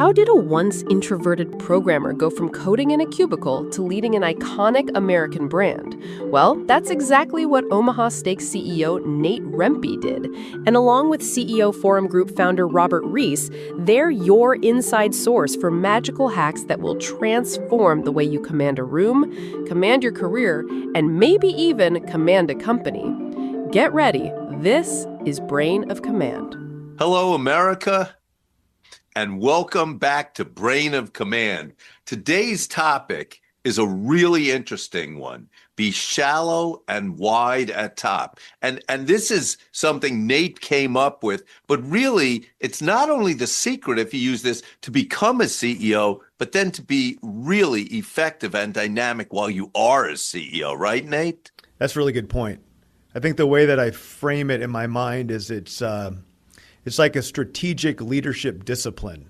How did a once introverted programmer go from coding in a cubicle to leading an iconic American brand? Well, that's exactly what Omaha Steak CEO Nate Rempe did. And along with CEO Forum Group founder Robert Reiss, they're your inside source for magical hacks that will transform the way you command a room, command your career, and maybe even command a company. Get ready. This is Brain of Command. Hello, America, and welcome back to Brain of Command. Today's topic is a really interesting one. Be shallow and wide at top. And this is something Nate came up with, but really it's not only the secret, if you use this, to become a CEO, but then to be really effective and dynamic while you are a CEO, right, Nate? That's a really good point. I think the way that I frame it in my mind is it's like a strategic leadership discipline.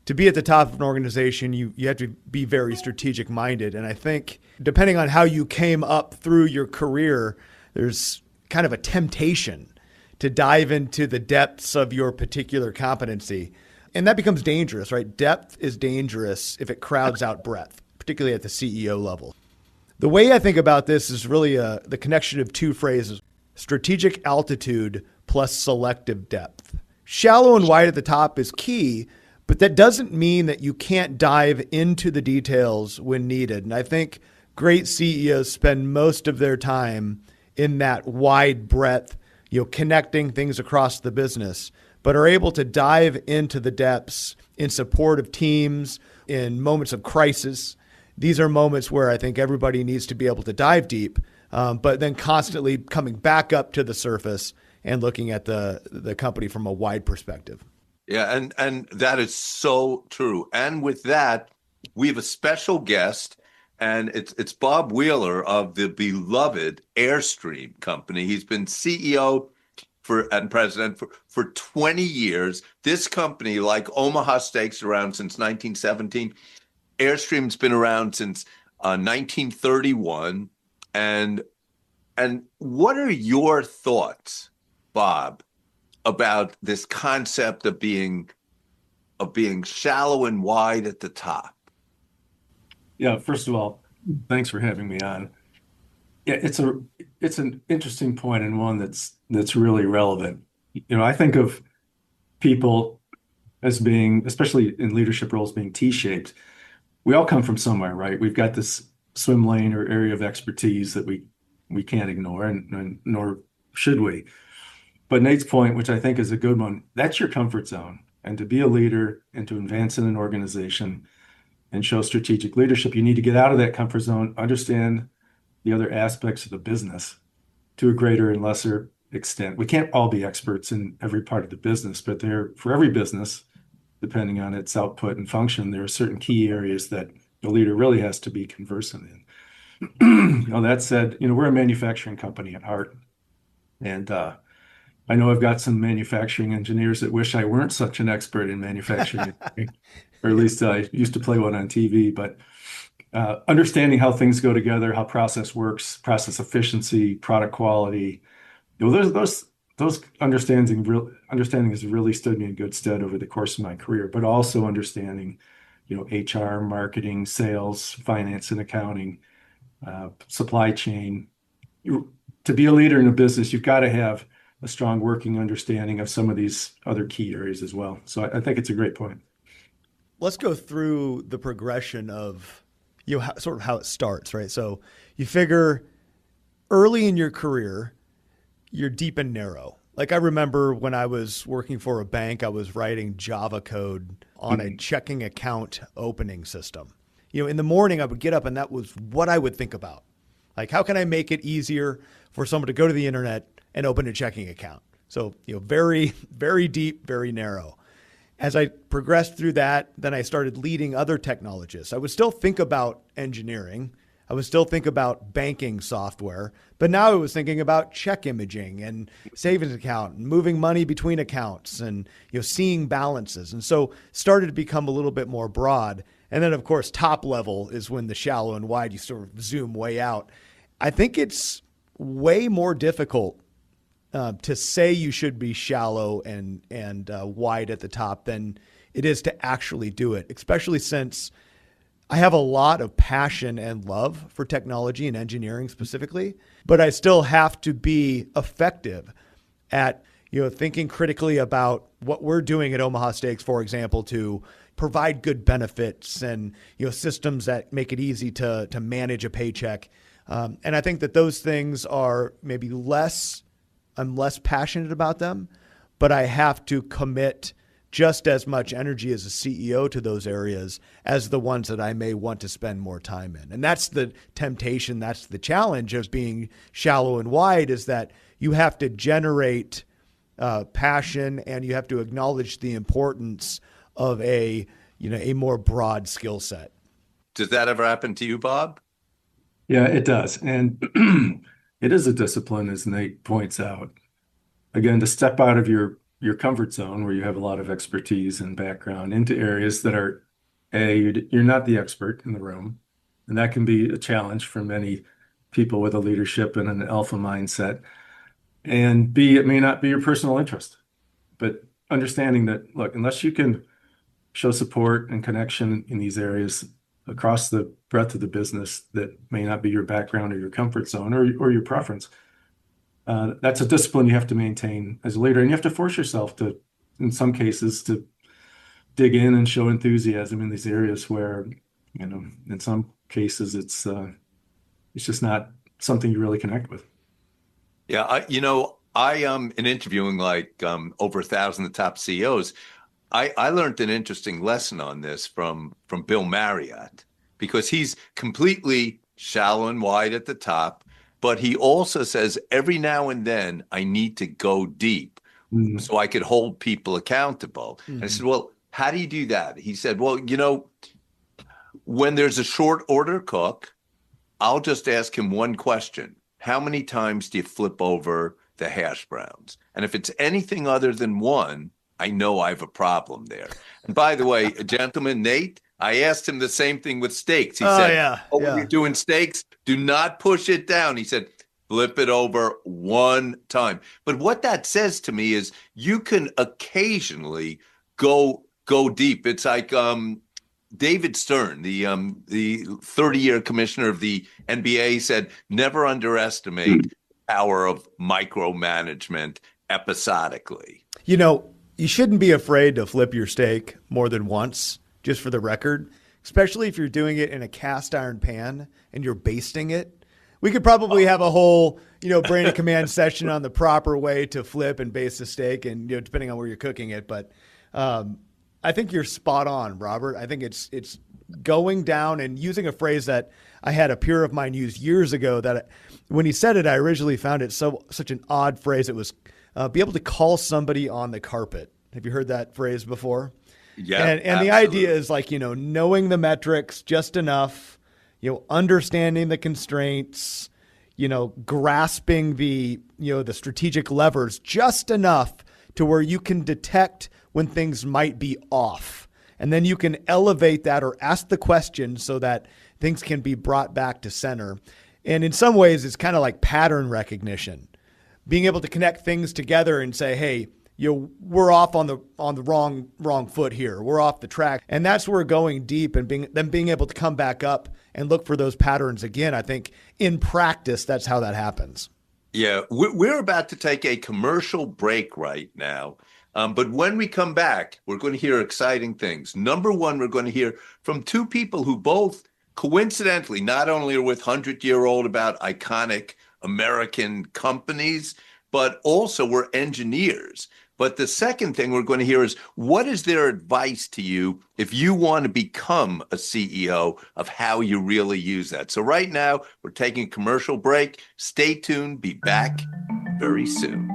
To be at the top of an organization, you have to be very strategic minded. And I think depending on how you came up through your career, there's kind of a temptation to dive into the depths of your particular competency. And that becomes dangerous, right? Depth is dangerous if it crowds out breadth, particularly at the CEO level. The way I think about this is really the connection of two phrases: strategic altitude plus selective depth. Shallow and wide at the top is key, but that doesn't mean that you can't dive into the details when needed. And I think great CEOs spend most of their time in that wide breadth, connecting things across the business, but are able to dive into the depths in support of teams in moments of crisis. These are moments where I think everybody needs to be able to dive deep, but then constantly coming back up to the surface and looking at the company from a wide perspective. Yeah, and that is so true. And with that, we have a special guest, and it's Bob Wheeler of the beloved Airstream company. He's been CEO and president for 20 years. This company, like Omaha Steaks, around since 1917. Airstream's been around since 1931. And what are your thoughts, Bob, about this concept of being shallow and wide at the top? Yeah, first of all, thanks for having me on. Yeah, it's an interesting point, and one that's really relevant. I think of people as being, especially in leadership roles, being T-shaped. We all come from somewhere, right? We've got this swim lane or area of expertise that we can't ignore, and nor should we. But Nate's point, which I think is a good one, that's your comfort zone. And to be a leader and to advance in an organization and show strategic leadership, you need to get out of that comfort zone, understand the other aspects of the business to a greater and lesser extent. We can't all be experts in every part of the business, but for every business, depending on its output and function, there are certain key areas that the leader really has to be conversant in. That said, we're a manufacturing company at heart. And I know I've got some manufacturing engineers that wish I weren't such an expert in manufacturing, or at least I used to play one on TV. But understanding how things go together, how process works, process efficiency, product quality, those understanding has really stood me in good stead over the course of my career. But also understanding, HR, marketing, sales, finance, and accounting, supply chain. To be a leader in a business, you've got to have a strong working understanding of some of these other key areas as well. So I think it's a great point. Let's go through the progression of sort of how it starts, right? So you figure early in your career, you're deep and narrow. Like I remember when I was working for a bank, I was writing Java code on a checking account opening system. In the morning I would get up and that was what I would think about. Like, how can I make it easier for someone to go to the internet and open a checking account? So, very, very deep, very narrow. As I progressed through that, then I started leading other technologists. I would still think about engineering. I would still think about banking software, but now I was thinking about check imaging and savings account and moving money between accounts and, seeing balances. And so started to become a little bit more broad. And then of course, top level is when the shallow and wide, you sort of zoom way out. I think it's way more difficult to say you should be shallow and wide at the top than it is to actually do it, especially since I have a lot of passion and love for technology and engineering specifically, but I still have to be effective at thinking critically about what we're doing at Omaha Steaks, for example, to provide good benefits and systems that make it easy to manage a paycheck. And I think that those things are maybe I'm less passionate about them, but I have to commit just as much energy as a CEO to those areas as the ones that I may want to spend more time in. And that's the temptation, that's the challenge of being shallow and wide, is that you have to generate passion and you have to acknowledge the importance of a more broad skill set. Does that ever happen to you, Bob? Yeah, it does. And it is a discipline, as Nate points out. Again, to step out of your comfort zone where you have a lot of expertise and background into areas that are, you're not the expert in the room. And that can be a challenge for many people with a leadership and an alpha mindset. And B, it may not be your personal interest, but understanding that, look, unless you can show support and connection in these areas across the breadth of the business that may not be your background or your comfort zone or your preference, that's a discipline you have to maintain as a leader. And you have to force yourself to, in some cases, to dig in and show enthusiasm in these areas where, in some cases it's just not something you really connect with. Yeah, I in interviewing over 1,000 of the top CEOs, I learned an interesting lesson on this from Bill Marriott, because he's completely shallow and wide at the top, but he also says every now and then I need to go deep so I could hold people accountable. And I said, well, how do you do that? He said, well, when there's a short order cook, I'll just ask him one question. How many times do you flip over the hash browns? And if it's anything other than one, I know I have a problem there. And by the way, gentleman, Nate, I asked him the same thing with steaks. He said, when you're doing steaks, do not push it down. He said, flip it over one time. But what that says to me is you can occasionally go deep. It's like David Stern, the 30-year commissioner of the NBA, said, never underestimate the power of micromanagement episodically. You shouldn't be afraid to flip your steak more than once, just for the record, especially if you're doing it in a cast iron pan and you're basting it. We could probably have a whole, brain of command session on the proper way to flip and baste a steak, and depending on where you're cooking it. But I think you're spot on, Robert. I think it's going down and using a phrase that I had a peer of mine use years ago. That when he said it, I originally found it such an odd phrase. It was be able to call somebody on the carpet. Have you heard that phrase before? Yeah, and the idea is knowing the metrics just enough, understanding the constraints, grasping the strategic levers just enough to where you can detect when things might be off. And then you can elevate that or ask the question so that things can be brought back to center. And in some ways, it's kind of like pattern recognition, being able to connect things together and say, hey, we're off on the wrong foot here. We're off the track. And that's where going deep and being able to come back up and look for those patterns again. I think in practice, that's how that happens. Yeah, we're about to take a commercial break right now. But when we come back, we're going to hear exciting things. Number one, we're going to hear from two people who both coincidentally not only are with 100-year-old about iconic American companies, but also were engineers. But the second thing we're going to hear is what is their advice to you if you want to become a CEO, of how you really use that. So right now, we're taking a commercial break. Stay tuned. Be back very soon.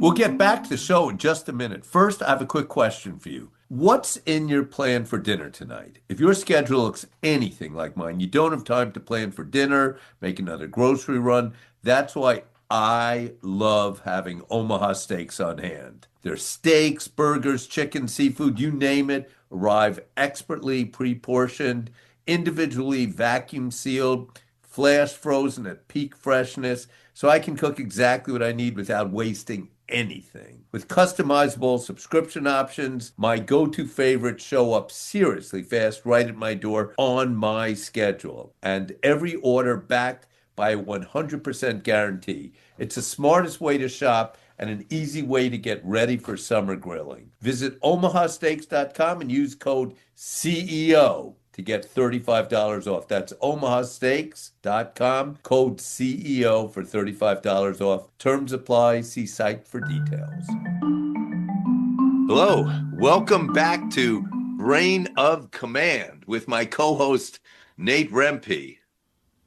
We'll get back to the show in just a minute. First, I have a quick question for you. What's in your plan for dinner tonight? If your schedule looks anything like mine, you don't have time to plan for dinner, make another grocery run. That's why I love having Omaha Steaks on hand. Their steaks, burgers, chicken, seafood, you name it, arrive expertly pre-portioned, individually vacuum sealed, flash frozen at peak freshness. so I can cook exactly what I need without wasting anything. With customizable subscription options, my go-to favorites show up seriously fast right at my door on my schedule. And every order backed by a 100% guarantee. It's the smartest way to shop and an easy way to get ready for summer grilling. Visit omahasteaks.com and use code CEO to get $35 off. That's omahasteaks.com, code CEO for $35 off. Terms apply. See site for details. Hello, welcome back to Brain of Command with my co-host Nate Rempe.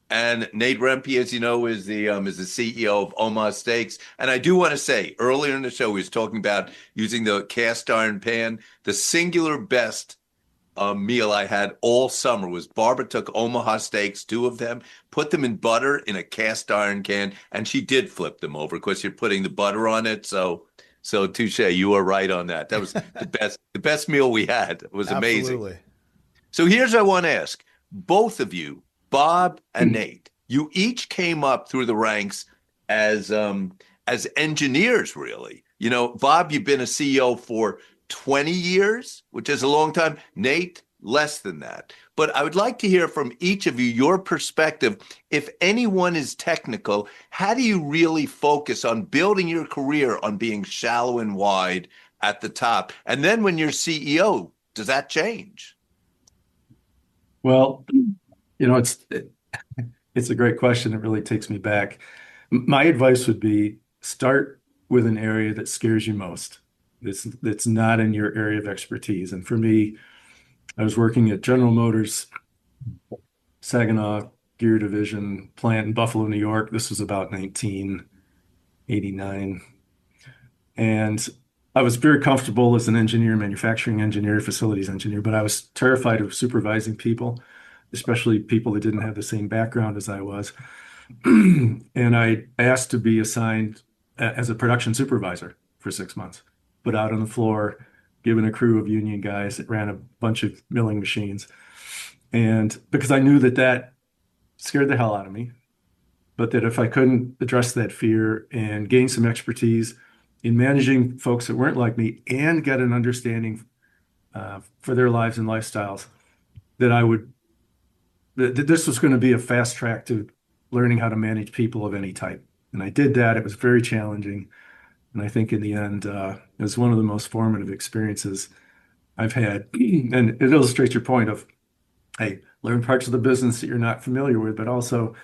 And Nate Rempe, as you know, is the CEO of Omaha Steaks. And I do want to say, earlier in the show, he was talking about using the cast iron pan. The singular best meal I had all summer was Barbara took Omaha steaks, 2 of them, put them in butter in a cast iron can, and she did flip them over because you're putting the butter on it. So touche, you were right on that. That was the best meal we had. It was amazing. Absolutely. So here's what I want to ask both of you, Bob and Nate. You each came up through the ranks as engineers, really. You know, Bob, you've been a CEO for 20 years, which is a long time. Nate, less than that. But I would like to hear from each of you your perspective. If anyone is technical, how do you really focus on building your career on being shallow and wide at the top? And then when you're CEO, does that change? Well, it's a great question. It really takes me back. My advice would be start with an area that scares you most. That's not in your area of expertise. And for me, I was working at General Motors, Saginaw Gear Division plant in Buffalo, New York. This was about 1989. And I was very comfortable as an engineer, manufacturing engineer, facilities engineer, but I was terrified of supervising people, especially people that didn't have the same background as I was. And I asked to be assigned as a production supervisor for 6 months, put out on the floor, given a crew of union guys that ran a bunch of milling machines. And because I knew that scared the hell out of me, but that if I couldn't address that fear and gain some expertise in managing folks that weren't like me and get an understanding for their lives and lifestyles, that this was going to be a fast track to learning how to manage people of any type. And I did that. It was very challenging. And I think in the end, it was one of the most formative experiences I've had. And it illustrates your point of, hey, learn parts of the business that you're not familiar with, but also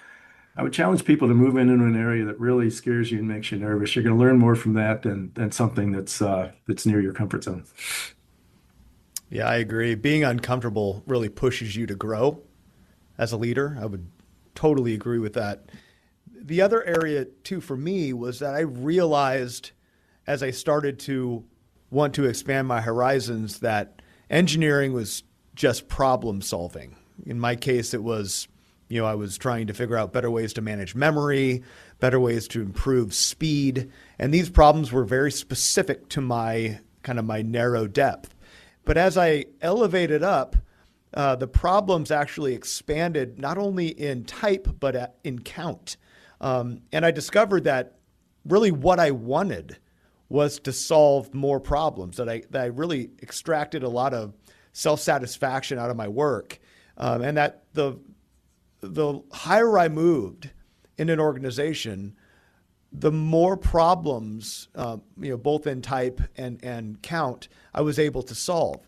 I would challenge people to move into an area that really scares you and makes you nervous. You're going to learn more from that than something that's near your comfort zone. Yeah, I agree. Being uncomfortable really pushes you to grow as a leader. I would totally agree with that. The other area, too, for me was that I realized as I started to want to expand my horizons that engineering was just problem solving. In my case, it was, I was trying to figure out better ways to manage memory, better ways to improve speed. And these problems were very specific to my narrow depth. But as I elevated up, the problems actually expanded not only in type, but in count. And I discovered that really what I wanted was to solve more problems, that I really extracted a lot of self-satisfaction out of my work. And that the higher I moved in an organization, the more problems, both in type and count, I was able to solve.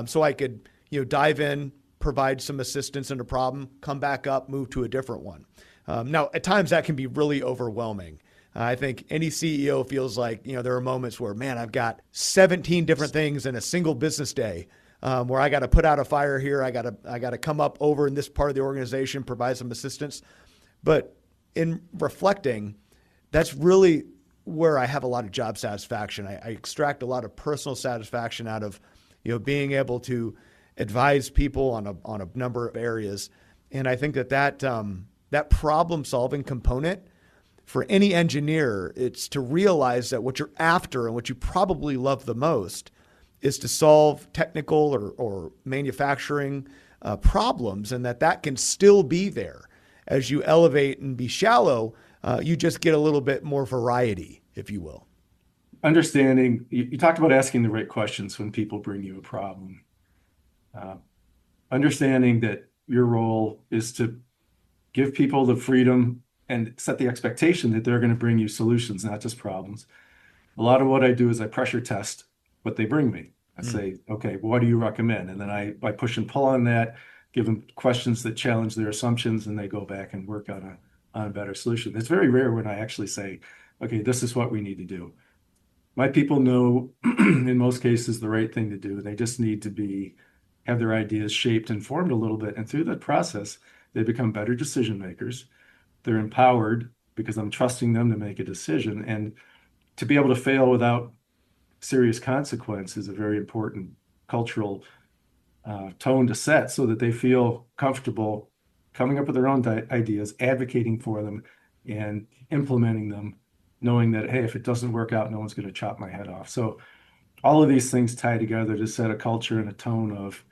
So I could, dive in, provide some assistance in a problem, come back up, move to a different one. Now, at times that can be really overwhelming. I think any CEO feels like, there are moments where, man, I've got 17 different things in a single business day, where I got to put out a fire here. I got to come up over in this part of the organization, provide some assistance. But in reflecting, that's really where I have a lot of job satisfaction. I extract a lot of personal satisfaction out of, being able to advise people on a number of areas. And I think that problem-solving component for any engineer, it's to realize that what you're after and what you probably love the most is to solve technical or manufacturing problems, and that can still be there. As you elevate and be shallow, you just get a little bit more variety, if you will. Understanding, you talked about asking the right questions when people bring you a problem. Understanding that your role is to give people the freedom and set the expectation that they're going to bring you solutions, not just problems. A lot of what I do is I pressure test what they bring me. I say, okay, what do you recommend? And then I push and pull on that, give them questions that challenge their assumptions, and they go back and work on a better solution. It's very rare when I actually say, okay, this is what we need to do. My people know in most cases the right thing to do. They just need to have their ideas shaped and formed a little bit. And through that process, they become better decision makers. They're empowered because I'm trusting them to make a decision. And to be able to fail without serious consequence is a very important cultural tone to set so that they feel comfortable coming up with their own ideas, advocating for them, and implementing them, knowing that, hey, if it doesn't work out, no one's going to chop my head off. So all of these things tie together to set a culture and a tone of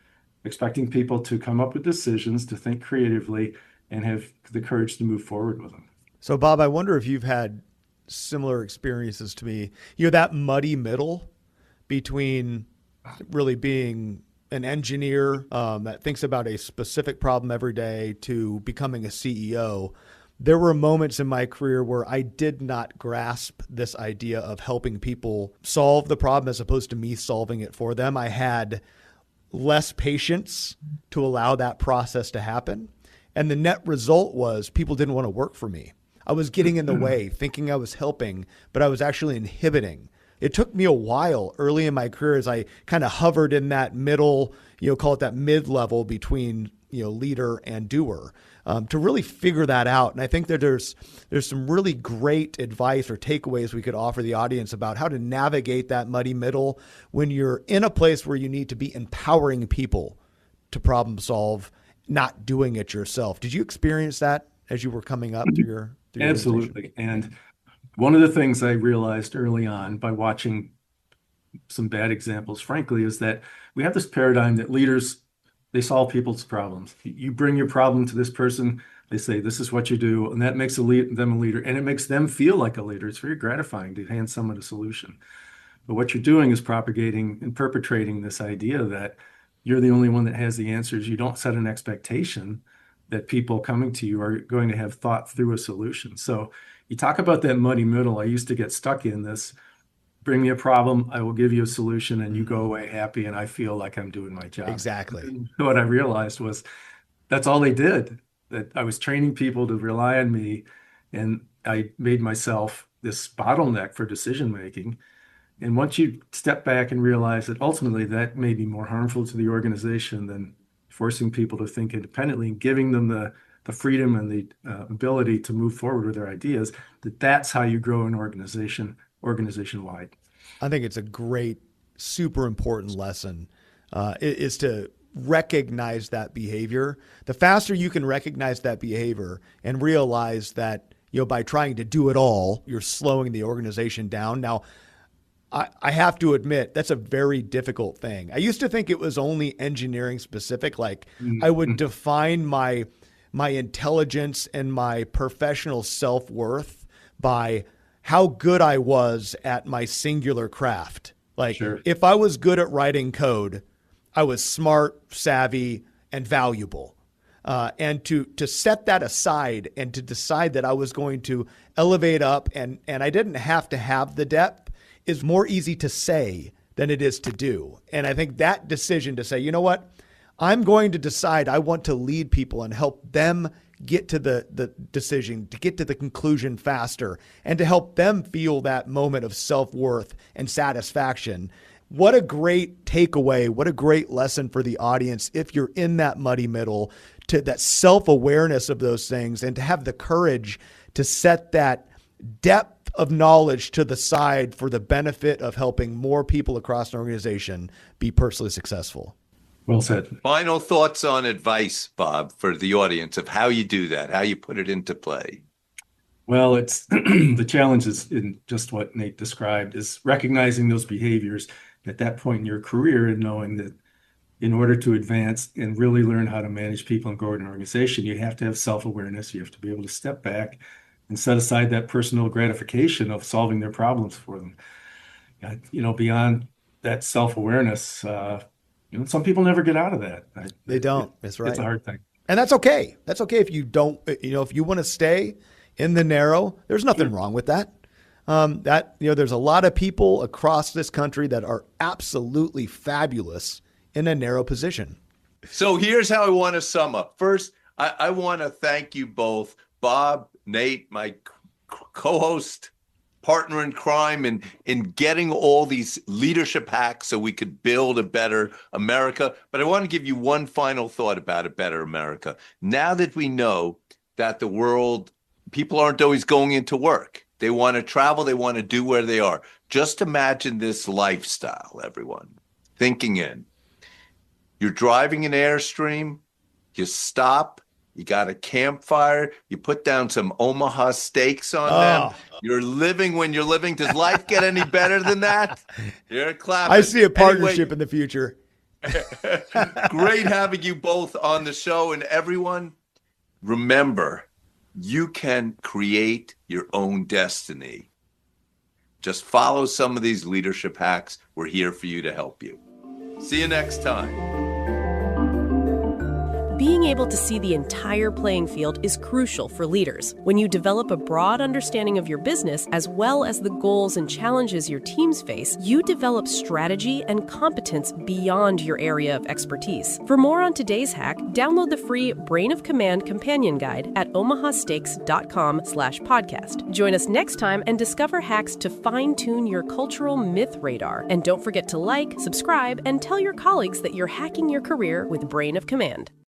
expecting people to come up with decisions, to think creatively, and have the courage to move forward with them. So, Bob, I wonder if you've had similar experiences to me. That muddy middle between really being an engineer that thinks about a specific problem every day to becoming a CEO. There were moments in my career where I did not grasp this idea of helping people solve the problem as opposed to me solving it for them. I had less patience to allow that process to happen. And the net result was people didn't want to work for me. I was getting in the way, thinking I was helping, but I was actually inhibiting. It took me a while early in my career as I kind of hovered in that middle, call it that mid-level between, leader and doer, to really figure that out. And I think that there's some really great advice or takeaways we could offer the audience about how to navigate that muddy middle when you're in a place where you need to be empowering people to problem solve, not doing it yourself. Did you experience that as you were coming up through your Absolutely. And one of the things I realized early on by watching some bad examples, frankly, is that we have this paradigm that leaders, they solve people's problems. You bring your problem to this person, they say, this is what you do, and that makes them a leader, and it makes them feel like a leader. It's very gratifying to hand someone a solution. But what you're doing is propagating and perpetrating this idea that you're the only one that has the answers. You don't set an expectation that people coming to you are going to have thought through a solution. So you talk about that muddy middle. I used to get stuck in this, bring me a problem, I will give you a solution, and you go away happy, and I feel like I'm doing my job. Exactly. And what I realized was that's all they did, that I was training people to rely on me, and I made myself this bottleneck for decision making. And once you step back and realize that ultimately that may be more harmful to the organization than forcing people to think independently and giving them the freedom and the ability to move forward with their ideas, that's how you grow an organization-wide. I think it's a great, super important lesson is to recognize that behavior. The faster you can recognize that behavior and realize that, by trying to do it all, you're slowing the organization down. Now, I have to admit, that's a very difficult thing. I used to think it was only engineering specific. Like I would define my intelligence and my professional self-worth by how good I was at my singular craft. Like Sure. If I was good at writing code, I was smart, savvy, and valuable. And to set that aside and to decide that I was going to elevate up and I didn't have to have the depth is more easy to say than it is to do. And I think that decision to say, you know what, I'm going to decide I want to lead people and help them get to the decision, to get to the conclusion faster, and to help them feel that moment of self-worth and satisfaction. What a great takeaway. What a great lesson for the audience if you're in that muddy middle, to that self-awareness of those things and to have the courage to set that depth of knowledge to the side for the benefit of helping more people across an organization be personally successful. Well said. Final thoughts on advice, Bob, for the audience of how you do that, how you put it into play. Well, it's the challenge is in just what Nate described, is recognizing those behaviors at that point in your career and knowing that in order to advance and really learn how to manage people and grow an organization, you have to have self-awareness. You have to be able to step back, and set aside that personal gratification of solving their problems for them. Beyond that self-awareness, some people never get out of that. They don't. That's right. It's a hard thing. And that's okay. That's okay if you don't, if you want to stay in the narrow, there's nothing wrong with that. There's a lot of people across this country that are absolutely fabulous in a narrow position. So here's how I want to sum up. First, I want to thank you both, Bob, Nate, my co-host, partner in crime, in getting all these leadership hacks so we could build a better America. But I want to give you one final thought about a better America. Now that we know that the world, people aren't always going into work. They want to travel. They want to do where they are. Just imagine this lifestyle, everyone. Thinking in. You're driving an Airstream. You stop. You got a campfire. You put down some Omaha steaks on them. You're living when you're living. Does life get any better than that? You're clapping. I see a partnership in the future. Great having you both on the show. And everyone, remember, you can create your own destiny. Just follow some of these leadership hacks. We're here for you to help you. See you next time. Being able to see the entire playing field is crucial for leaders. When you develop a broad understanding of your business, as well as the goals and challenges your teams face, you develop strategy and competence beyond your area of expertise. For more on today's hack, download the free Brain of Command companion guide at omahasteaks.com/podcast. Join us next time and discover hacks to fine-tune your cultural myth radar. And don't forget to like, subscribe, and tell your colleagues that you're hacking your career with Brain of Command.